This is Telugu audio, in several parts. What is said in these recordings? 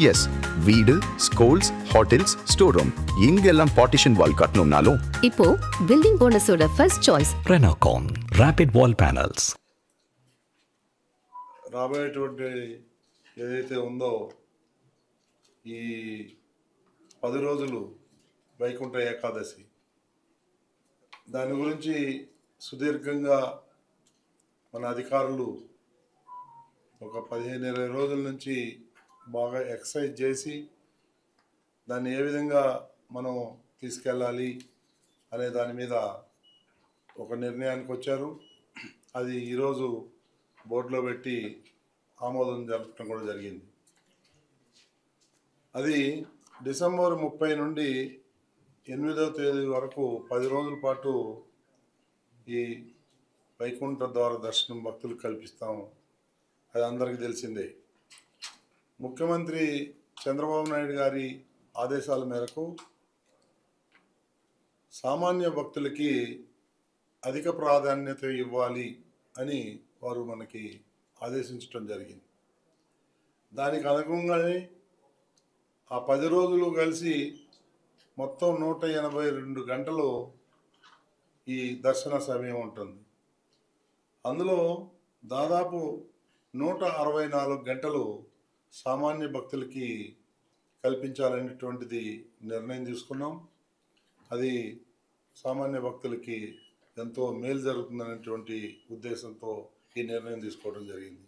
எஸ், வீடு, ஸ்கூல்ஸ், ஹோட்டல்ஸ், ஸ்டோர் ரூம் எங்கெல்லாம் பார்ட்டிஷன் வால் கட்டணும்னாலும் இப்போ బిల్డింగ్ ఓనర్సோட first choice Renocon rapid wall panels. రాబోయేటువంటి ఏదైతే ఉందో ఈ 10 రోజులు వైకుంఠ ఏకాదశి, దాని గురించి సుదీర్ఘంగా మన అధికారులు ఒక 15-20 రోజుల నుంచి బాగా ఎక్సర్సైజ్ చేసి దాన్ని ఏ విధంగా మనం తీసుకెళ్ళాలి అనే దాని మీద ఒక నిర్ణయానికి వచ్చారు. అది ఈరోజు బోర్డులో పెట్టి ఆమోదం జరపడం కూడా జరిగింది. అది డిసెంబర్ 30 నుండి 8వ తేదీ వరకు 10 రోజుల పాటు ఈ వైకుంఠ ద్వార దర్శనం భక్తులకు కల్పిస్తాము. అది అందరికీ తెలిసిందే. ముఖ్యమంత్రి చంద్రబాబు నాయుడు గారి ఆదేశాల మేరకు సామాన్య భక్తులకి అధిక ప్రాధాన్యత ఇవ్వాలి అని వారు మనకి ఆదేశించడం జరిగింది. దానికి అనుగుణంగానే ఆ 10 రోజులు కలిసి మొత్తం 182 గంటలు ఈ దర్శన సమయం ఉంటుంది. అందులో దాదాపు 164 గంటలు సామాన్య భక్తులకి కల్పించాలనేటువంటిది నిర్ణయం తీసుకున్నాం. అది సామాన్య భక్తులకి ఎంతో మేలు జరుగుతుందనేటువంటి ఉద్దేశంతో ఈ నిర్ణయం తీసుకోవడం జరిగింది.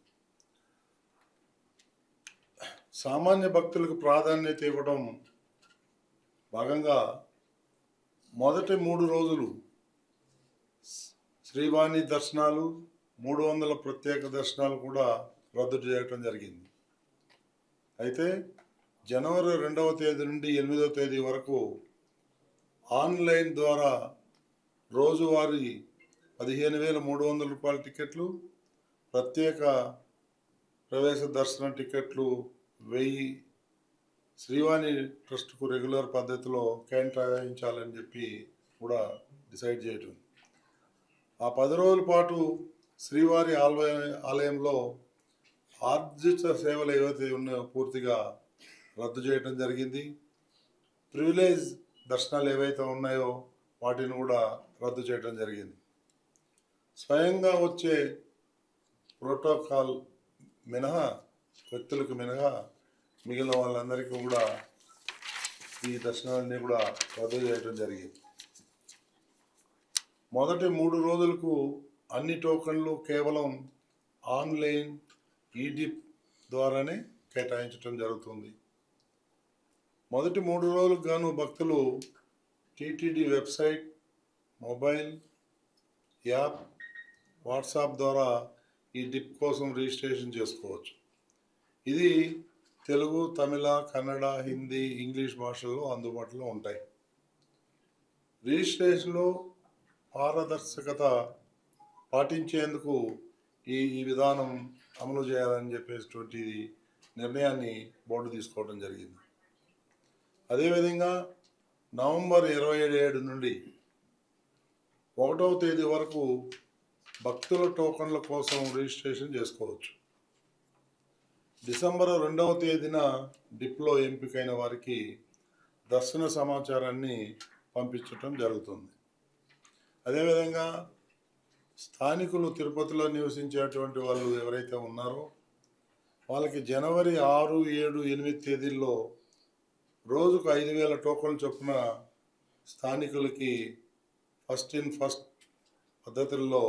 సామాన్య భక్తులకు ప్రాధాన్యత ఇవ్వడం భాగంగా మొదటి 3 రోజులు శ్రీవాణి దర్శనాలు, 300 ప్రత్యేక దర్శనాలు కూడా రద్దు చేయటం జరిగింది. అయితే జనవరి 2వ తేదీ నుండి 8వ తేదీ వరకు ఆన్లైన్ ద్వారా రోజువారీ 15,300 రూపాయల టికెట్లు, ప్రత్యేక ప్రవేశ దర్శన టికెట్లు 1000 శ్రీవాణి ట్రస్ట్కు రెగ్యులర్ పద్ధతిలో కేటాయించాలని చెప్పి కూడా డిసైడ్ చేయటం. ఆ 10 రోజుల పాటు శ్రీవారి ఆలయంలో ఆర్జిత సేవలు ఏవైతే ఉన్నాయో పూర్తిగా రద్దు చేయడం జరిగింది. ప్రివిలేజ్ దర్శనాలు ఏవైతే ఉన్నాయో వాటిని కూడా రద్దు చేయడం జరిగింది. స్వయంగా వచ్చే ప్రోటోకాల్ మినహా, వ్యక్తులకు మినహా మిగిలిన వాళ్ళందరికీ కూడా ఈ దర్శనాలన్నీ కూడా రద్దు చేయడం జరిగింది. మొదటి 3 రోజులకు అన్ని టోకన్లు కేవలం ఆన్లైన్ ఈడిప్ ద్వారానే కేటాయించడం జరుగుతుంది. మొదటి 3 రోజులకు గాను భక్తులు TTD website, mobile app, WhatsApp ద్వారా ఈ డిప్ కోసం రిజిస్ట్రేషన్ చేసుకోవచ్చు. ఇది తెలుగు, తమిళ, కన్నడ, హిందీ, ఇంగ్లీష్ భాషల్లో అందుబాటులో ఉంటాయి. రిజిస్ట్రేషన్లో పారదర్శకత పాటించేందుకు ఈ విధానం అమలు చేయాలని చెప్పేటువంటి నిర్ణయాన్ని బోర్డు తీసుకోవడం జరిగింది. అదేవిధంగా నవంబర్ 27 నుండి 1వ తేదీ వరకు భక్తుల టోకన్ల కోసం రిజిస్ట్రేషన్ చేసుకోవచ్చు. డిసెంబర్ 2వ తేదీన డిప్లో ఎంపికైన వారికి దర్శన సమాచారాన్ని పంపించటం జరుగుతుంది. అదేవిధంగా స్థానికులు తిరుపతిలో నివసించేటువంటి వాళ్ళు ఎవరైతే ఉన్నారో వాళ్ళకి జనవరి 6, 7, 8 తేదీల్లో రోజుకు 5,000 టోకన్లు చొప్పున స్థానికులకి ఫస్ట్ ఇన్ ఫస్ట్ పద్ధతుల్లో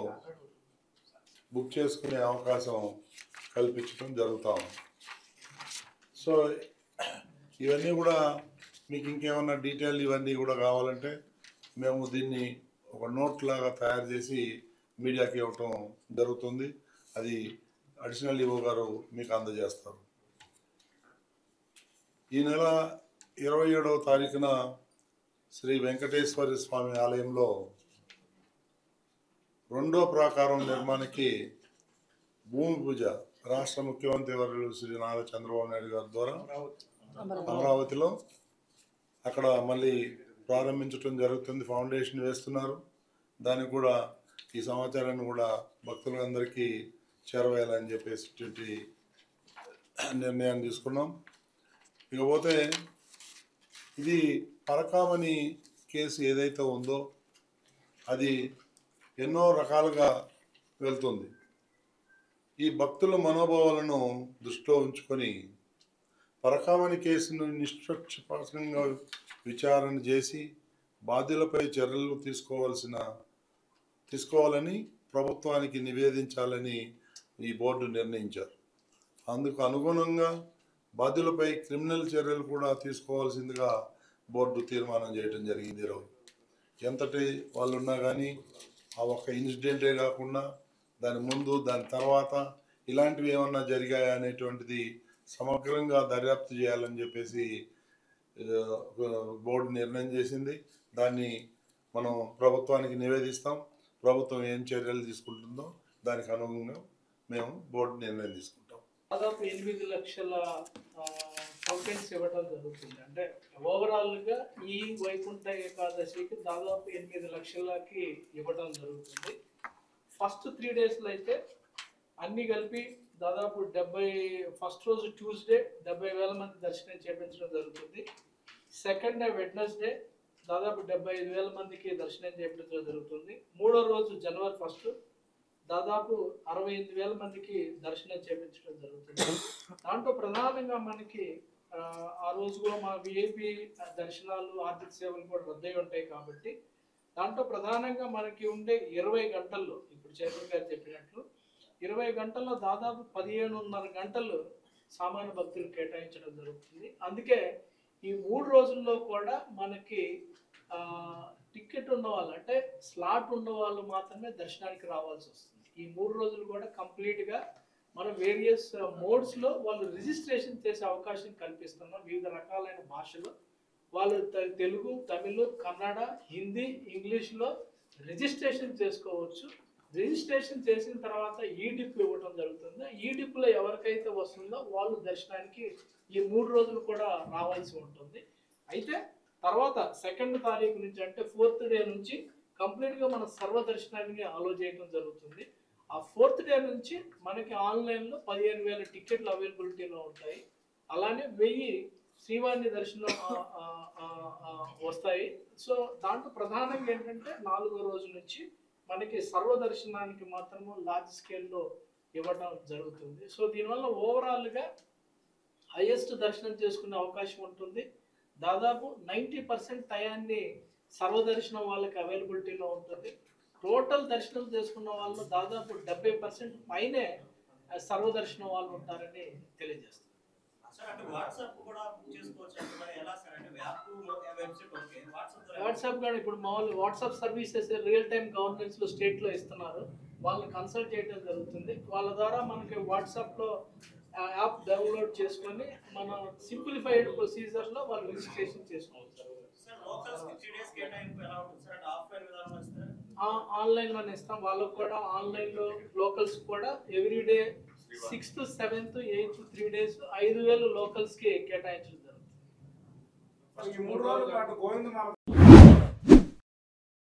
బుక్ చేసుకునే అవకాశం కల్పించడం జరుగుతాం. సో ఇవన్నీ కూడా మీకు ఇంకేమన్నా డీటెయిల్ ఇవన్నీ కూడా కావాలంటే మేము దీన్ని ఒక నోట్ లాగా తయారు చేసి మీడియాకి ఇవ్వటం జరుగుతుంది. అది అడిషనల్ ఈవో గారు మీకు అందజేస్తారు. ఈ నెల 27వ తారీఖున శ్రీ వెంకటేశ్వర స్వామి ఆలయంలో 2వ ప్రాకారం నిర్మాణానికి భూమి పూజ రాష్ట్ర ముఖ్యమంత్రి వర్యులు శ్రీ నారా చంద్రబాబు నాయుడు గారి ద్వారా అమరావతిలో అక్కడ మళ్ళీ ప్రారంభించడం జరుగుతుంది. ఫౌండేషన్ వేస్తున్నారు. దానికి కూడా ఈ సమాచారాన్ని కూడా భక్తులందరికీ చేరవేయాలని చెప్పేసి నిర్ణయాన్ని తీసుకున్నాం. ఇకపోతే ఇది పరకామణి కేసు ఏదైతే ఉందో అది ఎన్నో రకాలుగా వెళ్తుంది. ఈ భక్తుల మనోభావాలను దృష్టిలో ఉంచుకొని పరకామణి కేసును నిష్పక్షపాతంగా విచారణ చేసి బాధ్యులపై చర్యలు తీసుకోవాలని ప్రభుత్వానికి నివేదించాలని ఈ బోర్డు నిర్ణయించారు. అందుకు అనుగుణంగా బాధ్యులపై క్రిమినల్ చర్యలు కూడా తీసుకోవాల్సిందిగా బోర్డు తీర్మానం చేయడం జరిగింది. ఈరోజు ఎంతటి వాళ్ళు ఉన్నా కానీ ఆ ఒక్క ఇన్సిడెంటే కాకుండా దాని ముందు దాని తర్వాత ఇలాంటివి ఏమన్నా జరిగాయా అనేటువంటిది సమగ్రంగా దర్యాప్తు చేయాలని చెప్పేసి బోర్డు నిర్ణయం చేసింది. దాన్ని మనం ప్రభుత్వానికి నివేదిస్తాం. ప్రభుత్వం ఏం చర్యలు తీసుకుంటుందో దానికి అనుగుణంగా మేము బోర్డు నిర్ణయం తీసుకుంటాం. దాదాపు 8 లక్షల టోకెన్స్ ఇవ్వడం జరుగుతుంది. అంటే ఓవరాల్గా ఈ వైకుంఠ ఏకాదశికి దాదాపు 8 లక్షలకి ఇవ్వడం జరుగుతుంది. ఫస్ట్ 3 డేస్లో అయితే అన్నీ కలిపి దాదాపు 70, ఫస్ట్ రోజు ట్యూస్డే 70,000 మంది దర్శనం చేయించడం జరుగుతుంది. సెకండ్ డే వెడ్నెస్డే దాదాపు 75,000 మందికి దర్శనం చేయించడం జరుగుతుంది. మూడో రోజు జనవరి 1 దాదాపు 68,000 మందికి దర్శనం చేయించడం జరుగుతుంది. దాంట్లో ప్రధానంగా మనకి ఆ రోజు కూడా మన విఐపి దర్శనాలు ఆర్థిక సేవలు కూడా రద్దయి ఉంటాయి కాబట్టి దాంట్లో ప్రధానంగా మనకి ఉండే 20 గంటల్లో ఇప్పుడు చైర్మన్ గారు చెప్పినట్లు 20 గంటల్లో దాదాపు 15.5 గంటలు సామాన్య భక్తులు కేటాయించడం జరుగుతుంది. అందుకే ఈ 3 రోజుల్లో కూడా మనకి టికెట్ ఉన్న వాళ్ళు అంటే స్లాట్ ఉన్న వాళ్ళు మాత్రమే దర్శనానికి రావాల్సి వస్తుంది. ఈ 3 రోజులు కూడా కంప్లీట్గా మనం వేరియస్ మోడ్స్లో వాళ్ళు రిజిస్ట్రేషన్ చేసే అవకాశం కల్పిస్తున్నాం. వివిధ రకాలైన భాషలు వాళ్ళు తెలుగు, తమిళ్, కన్నడ, హిందీ, ఇంగ్లీష్లో రిజిస్ట్రేషన్ చేసుకోవచ్చు. రిజిస్ట్రేషన్ చేసిన తర్వాత ఈ డిప్ ఇవ్వడం జరుగుతుంది. ఈ డిప్లో ఎవరికైతే వస్తుందో వాళ్ళు దర్శనానికి ఈ 3 రోజులు కూడా రావాల్సి ఉంటుంది. అయితే తర్వాత 2వ తారీఖు నుంచి అంటే 4th డే నుంచి కంప్లీట్గా మన సర్వదర్శనాన్ని అలో చేయడం జరుగుతుంది. ఆ 4th డే నుంచి మనకి ఆన్లైన్లో 15,000 టికెట్లు అవైలబిలిటీలో ఉంటాయి. అలానే 1000 శ్రీవారిని దర్శనం వస్తాయి. సో దాంట్లో ప్రధానంగా ఏంటంటే 4వ రోజు నుంచి మనకి సర్వదర్శనానికి మాత్రము లార్జ్ స్కేల్లో ఇవ్వడం జరుగుతుంది. సో దీనివల్ల ఓవరాల్గా హైయెస్ట్ దర్శనం చేసుకునే అవకాశం ఉంటుంది. దాదాపు 90% టయాన్ని సర్వదర్శనం వాళ్ళకి అవైలబిలిటీలో ఉంటుంది. టోటల్ దర్శనం చేసుకున్న వాళ్ళు దాదాపు 70% పైనే సర్వదర్శనం వాళ్ళు ఉంటారని తెలియజేస్తారు. వాట్సాప్ కానీ ఇప్పుడు మామూలు వాట్సాప్ సర్వీసెస్ రియల్ టైమ్ గవర్నెన్స్లో స్టేట్లో ఇస్తున్నారు. వాళ్ళని కన్సల్ట్ చేయడం జరుగుతుంది. వాళ్ళ ద్వారా మనకి వాట్సాప్లో యాప్ డౌన్లోడ్ చేసుకొని మన సింప్లిఫైడ్ ప్రొసీజర్లో వాళ్ళు రిజిస్ట్రేషన్ చేసుకోవచ్చు. ఆన్లైన్లోనే ఇస్తాం. వాళ్ళకు కూడా ఆన్లైన్లో లోకల్స్ కూడా everyday 6th, 7th, 8th 3 days 5,000 లోకల్స్కి కేటాయించడం జరుగుతుంది.